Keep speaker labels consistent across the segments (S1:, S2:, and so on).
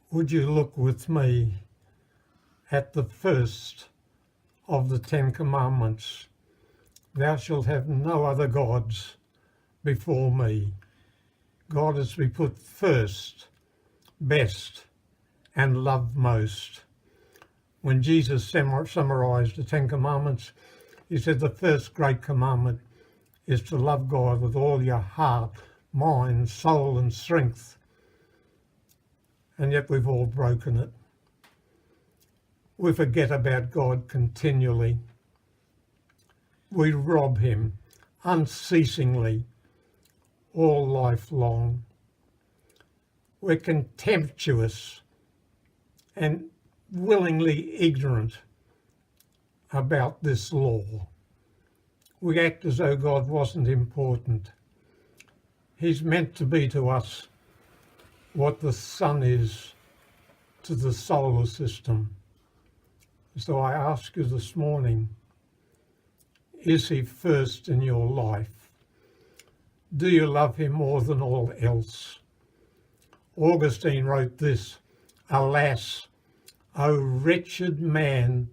S1: Would you look with me at the first of the 10 Commandments? Thou shalt have no other gods before me. God is to be put first, best, and loved most. When Jesus summarized the 10 Commandments, he said the first great commandment is to love God with all your heart, mind, soul, and strength. And yet we've all broken it. We forget about God continually. We rob him unceasingly all life long. We're contemptuous and willingly ignorant about this law. We act as though God wasn't important. He's meant to be to us what the sun is to the solar system. So I ask you this morning, is he first in your life? Do you love him more than all else? Augustine wrote this, "Alas, O wretched man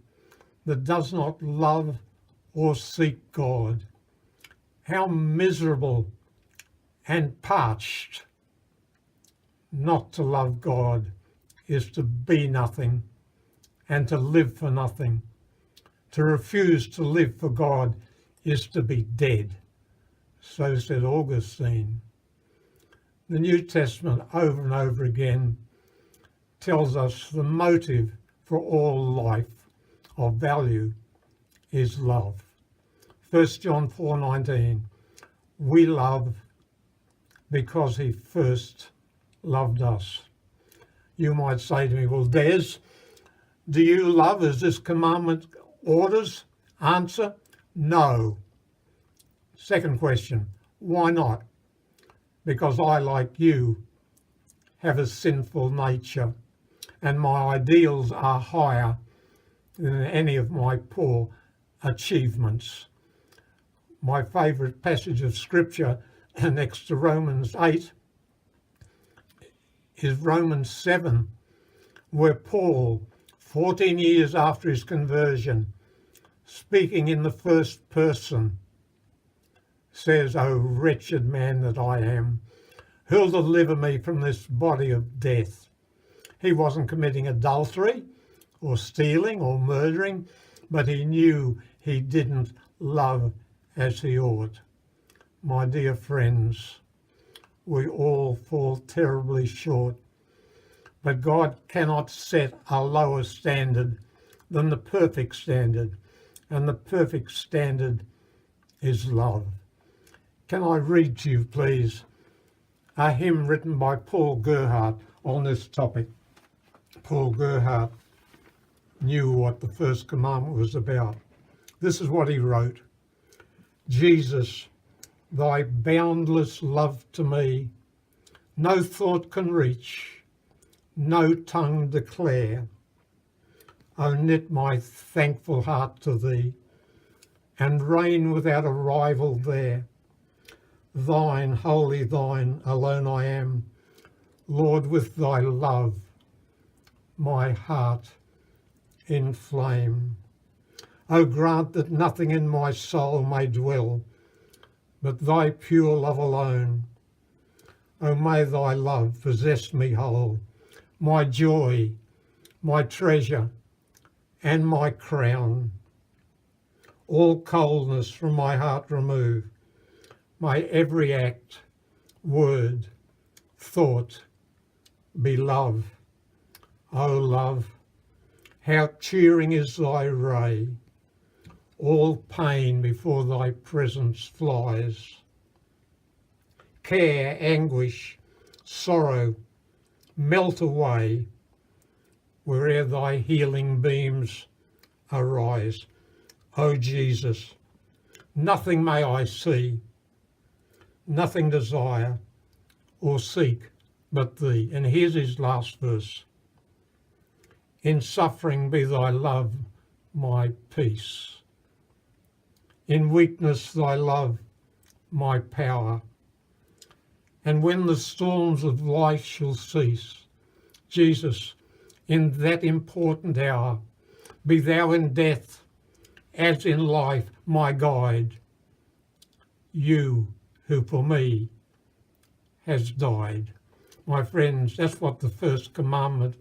S1: that does not love or seek God. How miserable and parched. Not to love God is to be nothing and to live for nothing. To refuse to live for God is to be dead." So said Augustine. The New Testament over and over again tells us the motive for all life of value is love. 1 John 4:19, we love because he first loved us. You might say to me, well, Des, do you love as this commandment orders? Answer, no. Second question, why not? Because I, like you, have a sinful nature and my ideals are higher than any of my poor achievements. My favourite passage of scripture next to Romans 8 is Romans 7, where Paul, 14 years after his conversion, speaking in the first person, says, "O wretched man that I am, who'll deliver me from this body of death?" He wasn't committing adultery or stealing or murdering, but he knew he didn't love as he ought. My dear friends, we all fall terribly short, but God cannot set a lower standard than the perfect standard, and the perfect standard is love. Can I read to you, please, a hymn written by Paul Gerhardt on this topic. Paul Gerhardt knew what the first commandment was about. This is what he wrote. Jesus, thy boundless love to me, no thought can reach, no tongue declare. O knit my thankful heart to thee, and reign without a rival there. Thine, wholly thine, alone I am, Lord, with thy love, my heart inflame. O grant that nothing in my soul may dwell, but thy pure love alone. O may thy love possess me whole, my joy, my treasure, and my crown. All coldness from my heart remove, my every act, word, thought be love. O love, how cheering is thy ray, all pain before thy presence flies. Care, anguish, sorrow melt away where'er thy healing beams arise. O Jesus, nothing may I see, nothing desire or seek but thee. And here's his last verse. In suffering be thy love my peace. In weakness thy love my power. And when the storms of life shall cease, Jesus, in that important hour, be thou in death as in life my guide, you who for me has died. My friends, that's what the first commandment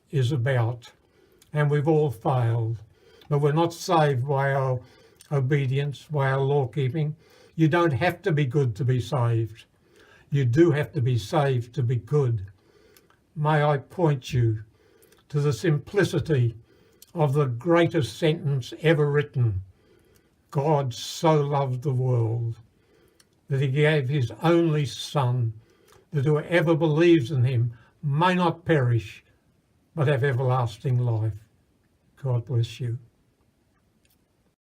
S1: is about. And we've all failed. But we're not saved by our obedience, by our law keeping. You don't have to be good to be saved. You do have to be saved to be good. May I point you to the simplicity of the greatest sentence ever written. God so loved the world that he gave his only Son, that whoever believes in him may not perish, but have everlasting life. God bless you.